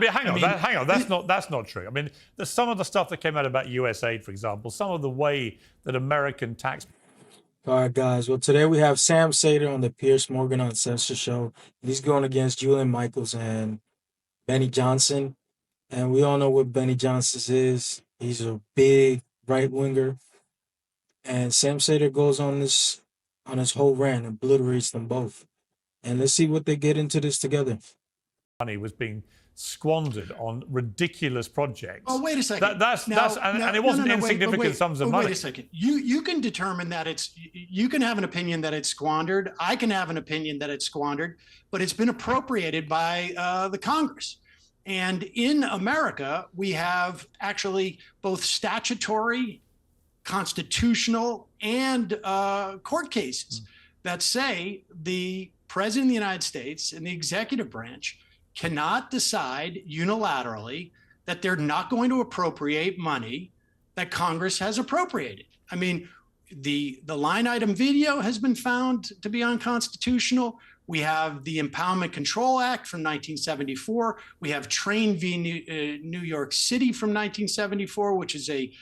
But hang on. That's not true. I mean, there's some of the stuff that came out about USAID, for example, some of the way that American tax. All right, guys. Well, today we have Sam Seder on the Piers Morgan Uncensored show. He's going against Julian Michaels and Benny Johnson. And we all know what Benny Johnson is. He's a big right winger. And Sam Seder goes on his whole rant and obliterates them both. And let's see what they get into this together. Money was being squandered on ridiculous projects. Oh, wait a second. And it wasn't insignificant sums of money. Wait a second. You can determine that you can have an opinion that it's squandered. I can have an opinion that it's squandered, but it's been appropriated by the Congress. And in America, we have actually both statutory, constitutional, and court cases that say the President of the United States and the executive branch cannot decide unilaterally that they're not going to appropriate money that Congress has appropriated. I mean, the line item video has been found to be unconstitutional. We have the Impoundment Control Act from 1974. We have Train v. New York City from 1974, which is a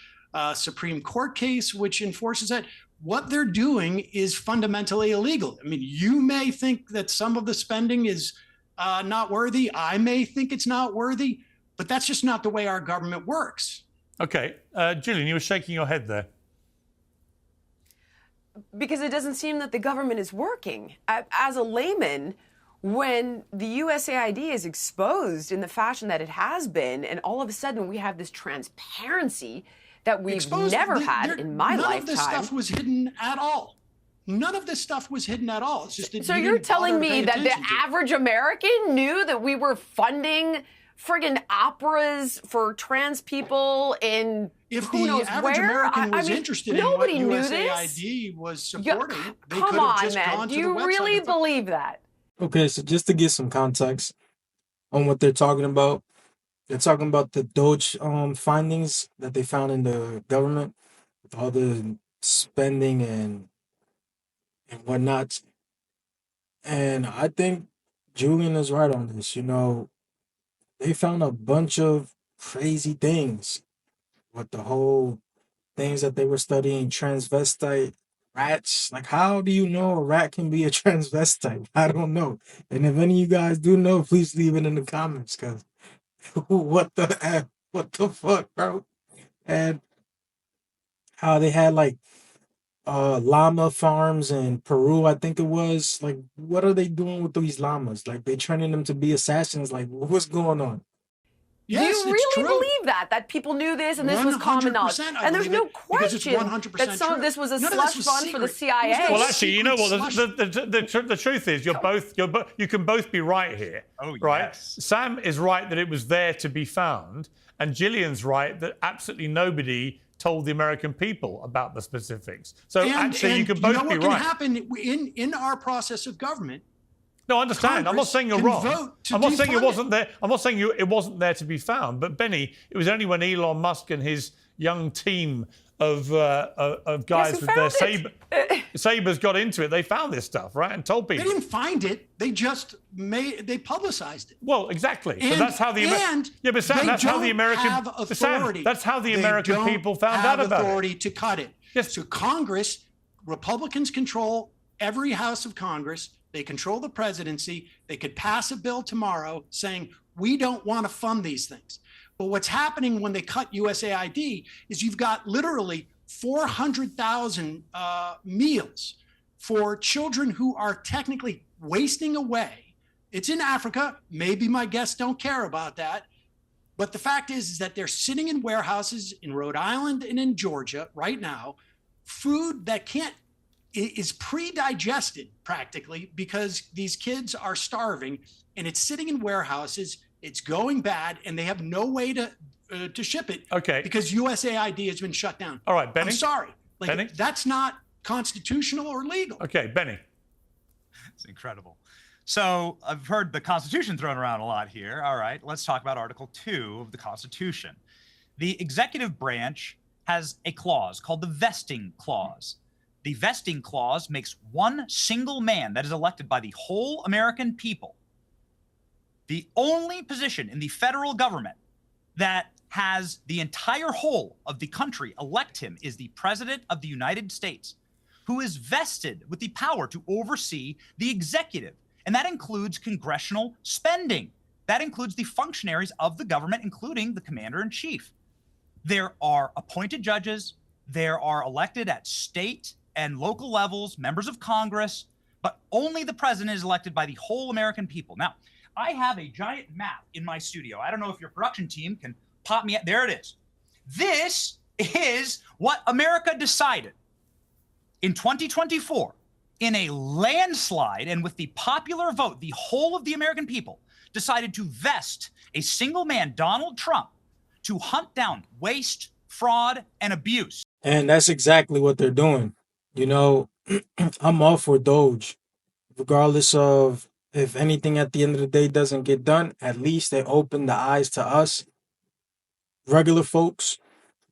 Supreme Court case which enforces that. What they're doing is fundamentally illegal. I mean, you may think that some of the spending is not worthy. I may think it's not worthy, but that's just not the way our government works. Okay. Julian, you were shaking your head there. Because it doesn't seem that the government is working. As a layman, when the USAID is exposed in the fashion that it has been, and all of a sudden we have this transparency that we've never had in my lifetime. None of this stuff was hidden at all. None of this stuff was hidden at all. It's just that so you're telling me that the average American knew that we were funding friggin' operas for trans people in who knows where? If the average American was interested in what USAID was supporting, they could have just gone to the website. Do you really believe that? Okay, so just to get some context on what they're talking about, they're talking about the Doge findings that they found in the government, with all the spending and whatnot. And I think Julian is right on this. You know, they found a bunch of crazy things with the whole things that they were studying, transvestite rats. Like, how do you know a rat can be a transvestite? I don't know. And if any of you guys do know, please leave it in the comments, because what the fuck, bro? And how they had like llama farms in Peru, I think it was. Like, what are they doing with these llamas? Like, they training them to be assassins. Like, what's going on? Yes, do you really believe that people knew this and this was common knowledge? And there's no question that some of this was a slush fund for the CIA. Well, actually, you know what? The truth is, you can both be right here. Oh, right? Yes. Sam is right that it was there to be found, and Gillian's right that absolutely nobody told the American people about the specifics. So actually, you can both be right. What can happen in our process of government? No, I understand. I'm not saying you're wrong. I'm not saying it wasn't there. I'm not saying it wasn't there to be found. But Benny, it was only when Elon Musk and his young team of guys with their sabers got into it, they found this stuff, right, and told people. They didn't find it. They just they publicized it. Well, exactly. But that's how the that's how the American people found out about it. They don't have authority to cut it. Yes. So Congress, Republicans control every house of Congress. They control the presidency. They could pass a bill tomorrow saying, we don't want to fund these things. But what's happening when they cut USAID is you've got literally 400,000 meals for children who are technically wasting away. It's in Africa. Maybe my guests don't care about that. But the fact is that they're sitting in warehouses in Rhode Island and in Georgia right now, food that is pre-digested practically because these kids are starving, and it's sitting in warehouses. It's going bad, and they have no way to ship it. Okay. Because USAID has been shut down. All right, Benny. I'm sorry. Benny? That's not constitutional or legal. Okay, Benny. It's incredible. So I've heard the Constitution thrown around a lot here. All right, let's talk about Article 2 of the Constitution. The executive branch has a clause called the vesting clause. The vesting clause makes one single man that is elected by the whole American people the only position in the federal government that has the entire whole of the country elect him is the President of the United States, who is vested with the power to oversee the executive. And that includes congressional spending. That includes the functionaries of the government, including the commander-in-chief. There are appointed judges. There are elected at state and local levels, members of Congress, but only the president is elected by the whole American people. Now, I have a giant map in my studio. I don't know if your production team can pop me. There it is. This is what America decided in 2024 in a landslide, and with the popular vote, the whole of the American people decided to vest a single man, Donald Trump, to hunt down waste, fraud, and abuse. And that's exactly what they're doing. You know, I'm all for Doge, regardless of if anything at the end of the day doesn't get done. At least they open the eyes to us, regular folks,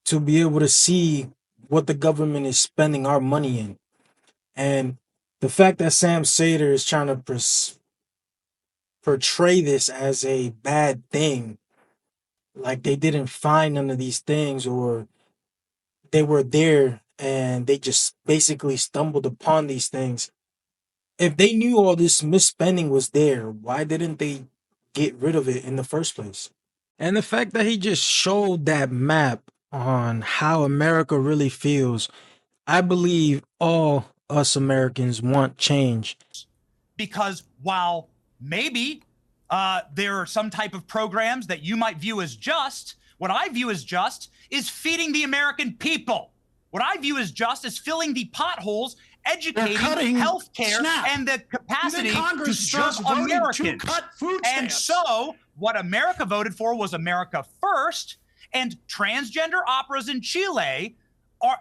to be able to see what the government is spending our money in. And the fact that Sam Seder is trying to portray this as a bad thing, like they didn't find none of these things, or they were there and they just basically stumbled upon these things. If they knew all this misspending was there, why didn't they get rid of it in the first place? And the fact that he just showed that map on how America really feels, I believe all us Americans want change. Because while maybe there are some type of programs that you might view as just, what I view as just is feeding the American people. What I view as just is filling the potholes, educating, healthcare, and the capacity to serve Americans. And so what America voted for was America first, and transgender operas in Chile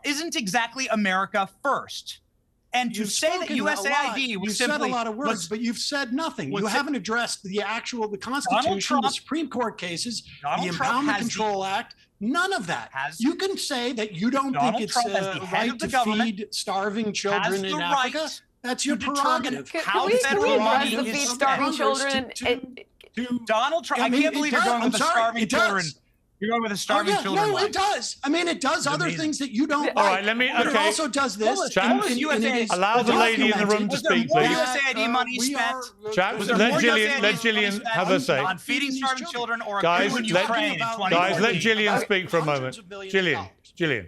isn't exactly America first. And to say that USAID was simply— You've said a lot of words, but you've said nothing. You haven't addressed the Constitution, the Supreme Court cases, the Impoundment Control Act, none of that. You can say that you don't think it's right to feed starving children in Africa. That's your prerogative. Can we address the feed starving children? Donald Trump, I can't believe you're going with the starving children. You're going with a starving children. No, it does. I mean, it does other things that you don't like. All right, let me. But it also does this. Allow the lady in the room to speak, please. USAID money spent. Let Gillian have her say. On feeding starving children, or guys, in Ukraine in 2014. Guys, let Gillian speak for a moment. Gillian.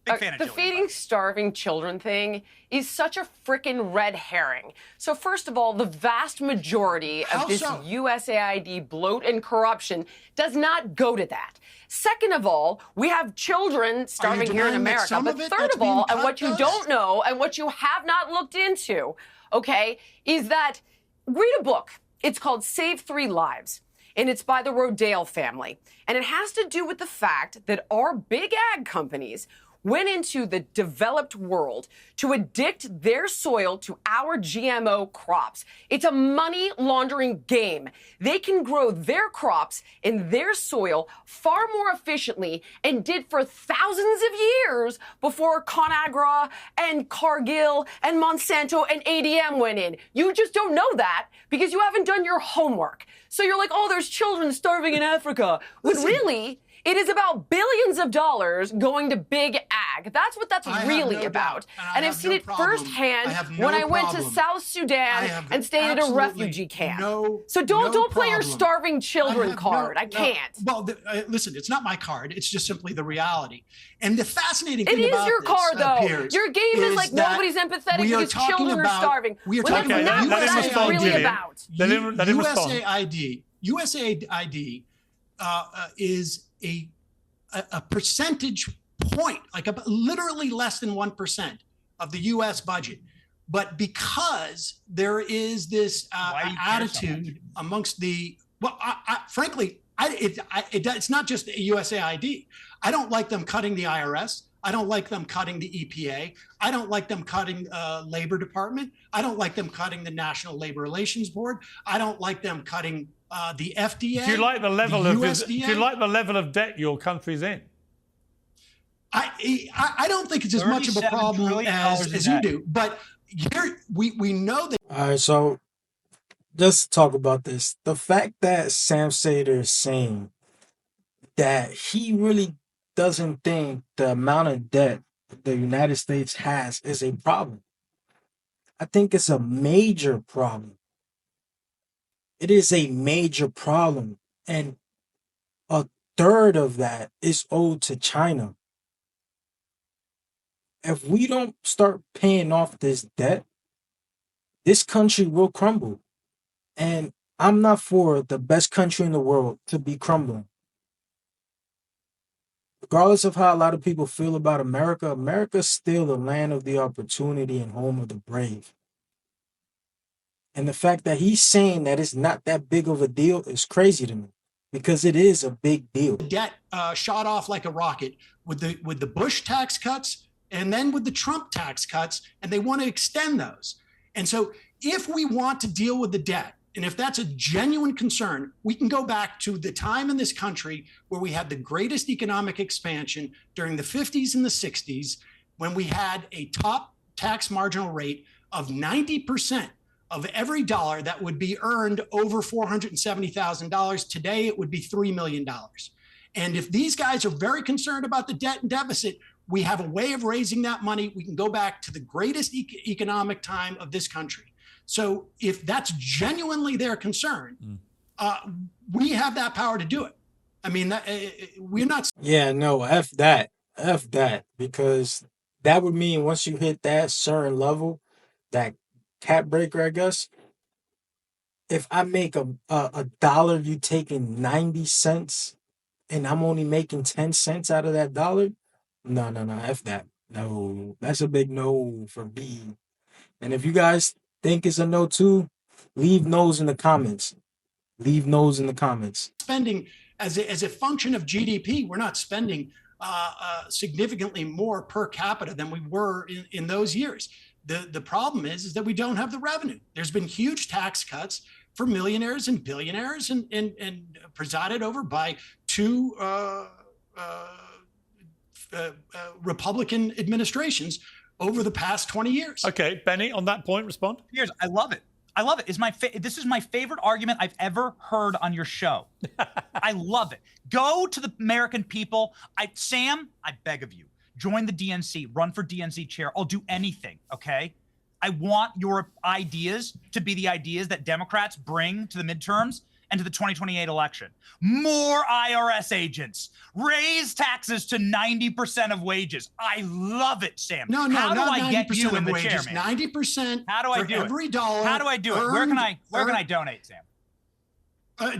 The feeding starving children thing is such a frickin' red herring. So first of all, the vast majority of this USAID bloat and corruption does not go to that. Second of all, we have children starving here in America. But third of all, and what you don't know and what you have not looked into, okay, is that read a book. It's called Save 3 Lives. And it's by the Rodale family. And it has to do with the fact that our big ag companies went into the developed world to addict their soil to our GMO crops. It's a money laundering game. They can grow their crops in their soil far more efficiently and did for thousands of years before ConAgra and Cargill and Monsanto and ADM went in. You just don't know that because you haven't done your homework. So you're like, oh, there's children starving in Africa. When really, it is about billions of dollars going to big ag. That's what that's really about. And I've seen it firsthand when I went to South Sudan and stayed at a refugee camp. So don't play your starving children card. I can't. Well, listen, it's not my card. It's just simply the reality. And the fascinating thing about this, your card, though. Piers, your game is like nobody's empathetic because children are starving. We are talking about let him respond, Gillian. Let him respond. USAID is a percentage point, like literally less than 1% of the U.S. budget. But because there is this attitude amongst the, frankly, it's not just USAID. I don't like them cutting the IRS. I don't like them cutting the EPA. I don't like them cutting Labor Department. I don't like them cutting the National Labor Relations Board. I don't like them cutting the FDA. Do you like the level of do you like the level of debt your country's in? I don't think it's as much of a problem as you do. But here we know that. All right, so just to talk about this, the fact that Sam Seder is saying that he really doesn't think the amount of debt the United States has is a problem. I think it's a major problem. It is a major problem. And a third of that is owed to China. If we don't start paying off this debt, this country will crumble. And I'm not for the best country in the world to be crumbling. Regardless of how a lot of people feel about America, America's still the land of the opportunity and home of the brave. And the fact that he's saying that it's not that big of a deal is crazy to me, because it is a big deal. Debt shot off like a rocket with the Bush tax cuts and then with the Trump tax cuts, and they want to extend those. And so if we want to deal with the debt, and if that's a genuine concern, we can go back to the time in this country where we had the greatest economic expansion during the 50s and the 60s, when we had a top tax marginal rate of 90% of every dollar that would be earned over $470,000. Today, it would be $3 million. And if these guys are very concerned about the debt and deficit, we have a way of raising that money. We can go back to the greatest economic time of this country. So if that's genuinely their concern, we have that power to do it. I mean, we're not. Yeah, no, F that. F that. Because that would mean once you hit that certain level, that cap breaker, I guess, if I make a dollar, you taking 90 cents and I'm only making 10 cents out of that dollar. No, F that. No, that's a big no for me. And if you guys think it's a no too, leave no's in the comments. Leave no's in the comments. Spending as a function of GDP, we're not spending significantly more per capita than we were in those years. The problem is that we don't have the revenue. There's been huge tax cuts for millionaires and billionaires, and presided over by two Republican administrations over the past 20 years. Okay, Benny, on that point, respond. Piers, I love it. I love it. This is my favorite argument I've ever heard on your show. I love it. Go to the American people. Sam, I beg of you, join the DNC, run for DNC chair. I'll do anything, okay? I want your ideas to be the ideas that Democrats bring to the midterms and to the 2028 election. More IRS agents. Raise taxes to 90% of wages. I love it, Sam. No, How do not I get you in the wages, chair, man? 90%. How do I do every it? dollar. How do I do it? Where can I donate, Sam?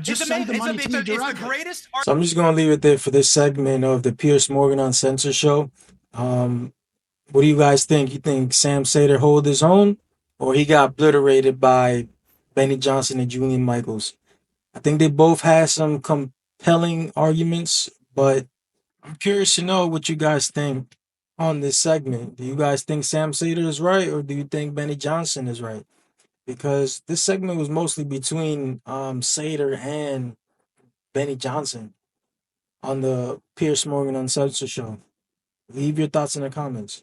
Just send the money to me directly. It's the greatest. So I'm just gonna leave it there for this segment of the Piers Morgan Uncensored show. What do you guys think? You think Sam Seder hold his own, or he got obliterated by Benny Johnson and Julian Michaels? I think they both had some compelling arguments, but I'm curious to know what you guys think on this segment. Do you guys think Sam Seder is right, or do you think Benny Johnson is right? Because this segment was mostly between Seder and Benny Johnson on the Piers Morgan Uncensored show. Leave your thoughts in the comments.